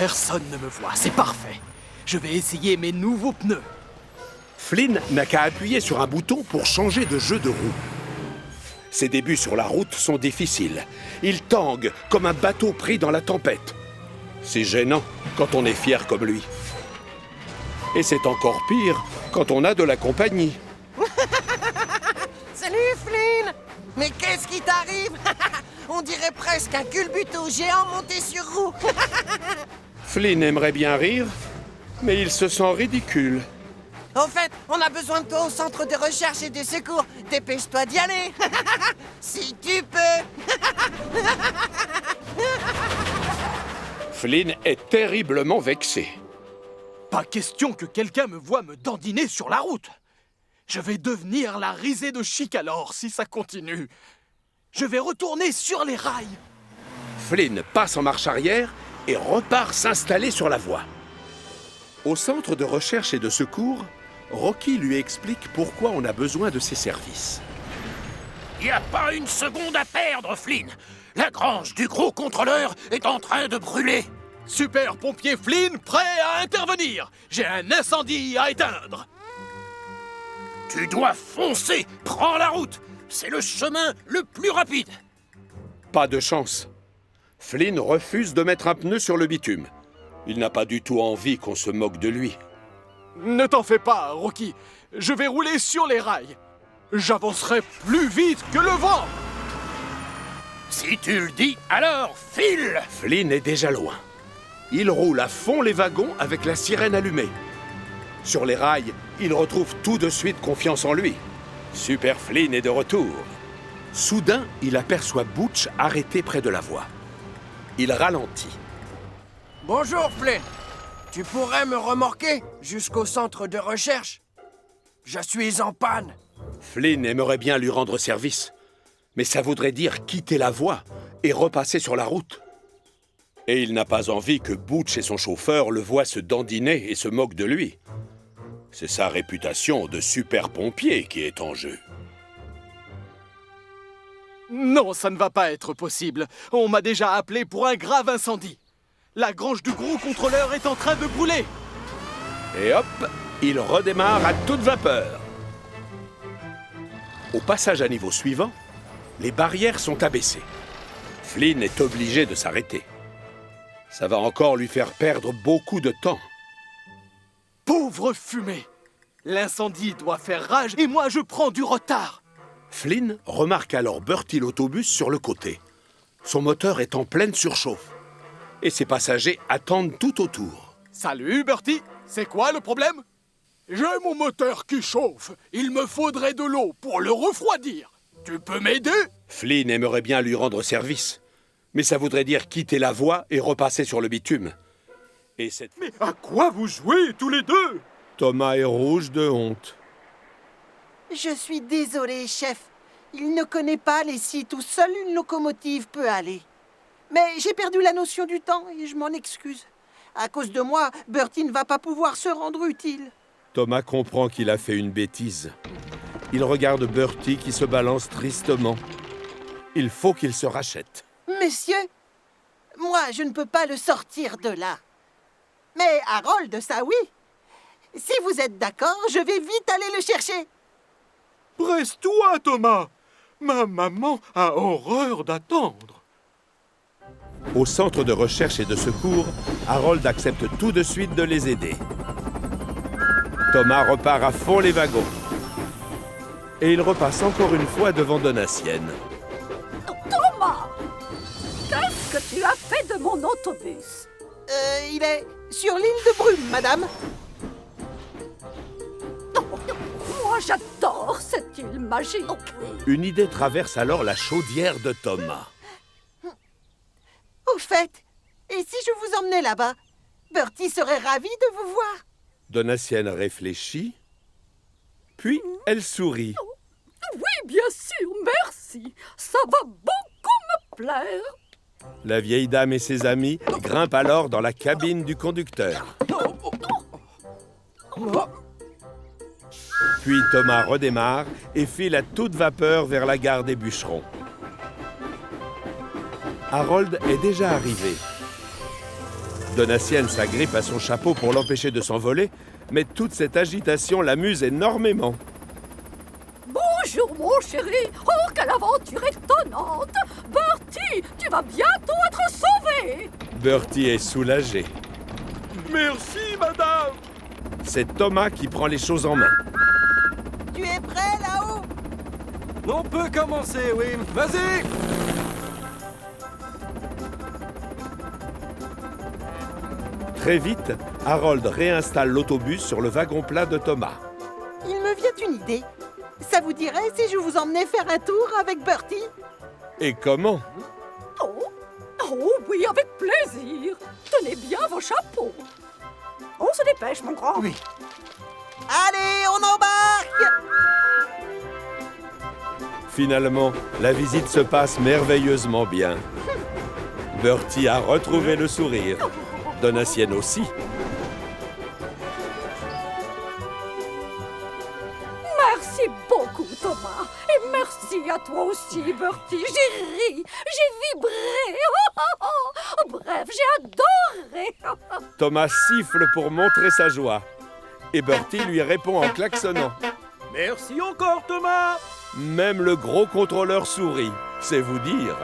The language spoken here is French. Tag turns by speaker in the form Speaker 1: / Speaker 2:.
Speaker 1: Personne ne me voit, c'est parfait. Je vais essayer mes nouveaux pneus.
Speaker 2: Flynn n'a qu'à appuyer sur un bouton pour changer de jeu de roue. Ses débuts sur la route sont difficiles. Il tangue comme un bateau pris dans la tempête. C'est gênant quand on est fier comme lui. Et c'est encore pire quand on a de la compagnie.
Speaker 3: Salut Flynn! Mais qu'est-ce qui t'arrive? On dirait presque un culbuto géant monté sur roue.
Speaker 2: Flynn aimerait bien rire, mais il se sent ridicule.
Speaker 3: Au fait, on a besoin de toi au centre de recherche et de secours. Dépêche-toi d'y aller. Si tu peux.
Speaker 2: Flynn est terriblement vexé.
Speaker 1: Pas question que quelqu'un me voie me dandiner sur la route. Je vais devenir la risée de Chicalor si ça continue. Je vais retourner sur les rails.
Speaker 2: Flynn passe en marche arrière et repart s'installer sur la voie. Au centre de recherche et de secours, Rocky lui explique pourquoi on a besoin de ses services.
Speaker 4: Il n'y a pas une seconde à perdre, Flynn. La grange du gros contrôleur est en train de brûler.
Speaker 1: Super pompier Flynn, prêt à intervenir. J'ai un incendie à éteindre.
Speaker 4: Tu dois foncer. Prends la route. C'est le chemin le plus rapide.
Speaker 2: Pas de chance. Flynn refuse de mettre un pneu sur le bitume. Il n'a pas du tout envie qu'on se moque de lui.
Speaker 1: Ne t'en fais pas, Rocky. Je vais rouler sur les rails. J'avancerai plus vite que le vent.
Speaker 4: Si tu le dis, alors file.
Speaker 2: Flynn est déjà loin. Il roule à fond les wagons avec la sirène allumée. Sur les rails, il retrouve tout de suite confiance en lui. Super Flynn est de retour. Soudain, il aperçoit Butch arrêté près de la voie. Il ralentit.
Speaker 3: Bonjour Flynn. Tu pourrais me remorquer jusqu'au centre de recherche? Je suis en panne.
Speaker 2: Flynn aimerait bien lui rendre service, mais ça voudrait dire quitter la voie et repasser sur la route. Et il n'a pas envie que Butch et son chauffeur le voient se dandiner et se moquent de lui. C'est sa réputation de super pompier qui est en jeu.
Speaker 1: Non, ça ne va pas être possible. On m'a déjà appelé pour un grave incendie. La grange du gros contrôleur est en train de brûler.
Speaker 2: Et hop, il redémarre à toute vapeur. Au passage à niveau suivant, les barrières sont abaissées. Flynn est obligé de s'arrêter. Ça va encore lui faire perdre beaucoup de temps.
Speaker 1: Pauvre fumée! L'incendie doit faire rage et moi je prends du retard.
Speaker 2: Flynn remarque alors Bertie l'autobus sur le côté. Son moteur est en pleine surchauffe. Et ses passagers attendent tout autour.
Speaker 1: Salut Bertie, c'est quoi le problème? J'ai mon moteur qui chauffe. Il me faudrait de l'eau pour le refroidir. Tu peux m'aider?
Speaker 2: Flynn aimerait bien lui rendre service. Mais ça voudrait dire quitter la voie et repasser sur le bitume. Et cette...
Speaker 1: Mais à quoi vous jouez tous les deux?
Speaker 2: Thomas est rouge de honte.
Speaker 3: Je suis désolé, chef. Il ne connaît pas les sites où seule une locomotive peut aller. Mais j'ai perdu la notion du temps et je m'en excuse. À cause de moi, Bertie ne va pas pouvoir se rendre utile.
Speaker 2: Thomas comprend qu'il a fait une bêtise. Il regarde Bertie qui se balance tristement. Il faut qu'il se rachète.
Speaker 3: Monsieur, moi, je ne peux pas le sortir de là. Mais Harold, ça oui. Si vous êtes d'accord, je vais vite aller le chercher.
Speaker 1: Presse-toi, Thomas. Ma maman a horreur d'attendre.
Speaker 2: Au centre de recherche et de secours, Harold accepte tout de suite de les aider. Thomas repart à fond les wagons. Et il repasse encore une fois devant Donatienne.
Speaker 5: Thomas! Qu'est-ce que tu as fait de mon autobus?
Speaker 3: Il est sur l'île de Brume, madame.
Speaker 5: Moi, j'adore cette île magique.
Speaker 2: Une idée traverse alors la chaudière de Thomas.
Speaker 3: Au fait, et si je vous emmenais là-bas? Bertie serait ravi de vous voir.
Speaker 2: Donatienne réfléchit, puis elle sourit.
Speaker 5: Oui, bien sûr, merci. Ça va beaucoup me plaire.
Speaker 2: La vieille dame et ses amis grimpent alors dans la cabine du conducteur. Puis Thomas redémarre et file à toute vapeur vers la gare des bûcherons. Harold est déjà arrivé. Donatienne s'agrippe à son chapeau pour l'empêcher de s'envoler, mais toute cette agitation l'amuse énormément.
Speaker 5: Bonjour, mon chéri. Oh, quelle aventure étonnante. Bertie, tu vas bientôt être sauvé.
Speaker 2: Bertie est soulagé.
Speaker 1: Merci, madame.
Speaker 2: C'est Thomas qui prend les choses en main.
Speaker 3: Tu es prêt là-haut?
Speaker 1: On peut commencer, oui. Vas-y.
Speaker 2: Très vite, Harold réinstalle l'autobus sur le wagon plat de Thomas.
Speaker 3: Il me vient une idée. Ça vous dirait si je vous emmenais faire un tour avec Bertie?
Speaker 2: Et comment?
Speaker 5: Oh oui, avec plaisir. Tenez bien vos chapeaux. On se dépêche, mon grand.
Speaker 1: Oui.
Speaker 3: Allez, on embarque!
Speaker 2: Finalement, la visite se passe merveilleusement bien. Bertie a retrouvé le sourire. Donatienne aussi.
Speaker 5: Merci beaucoup, Thomas. Et merci à toi aussi, Bertie. J'ai ri, j'ai vibré. Bref, j'ai adoré.
Speaker 2: Thomas siffle pour montrer sa joie. Et Bertie lui répond en klaxonnant.
Speaker 1: Merci encore, Thomas.
Speaker 2: Même le gros contrôleur sourit, c'est vous dire.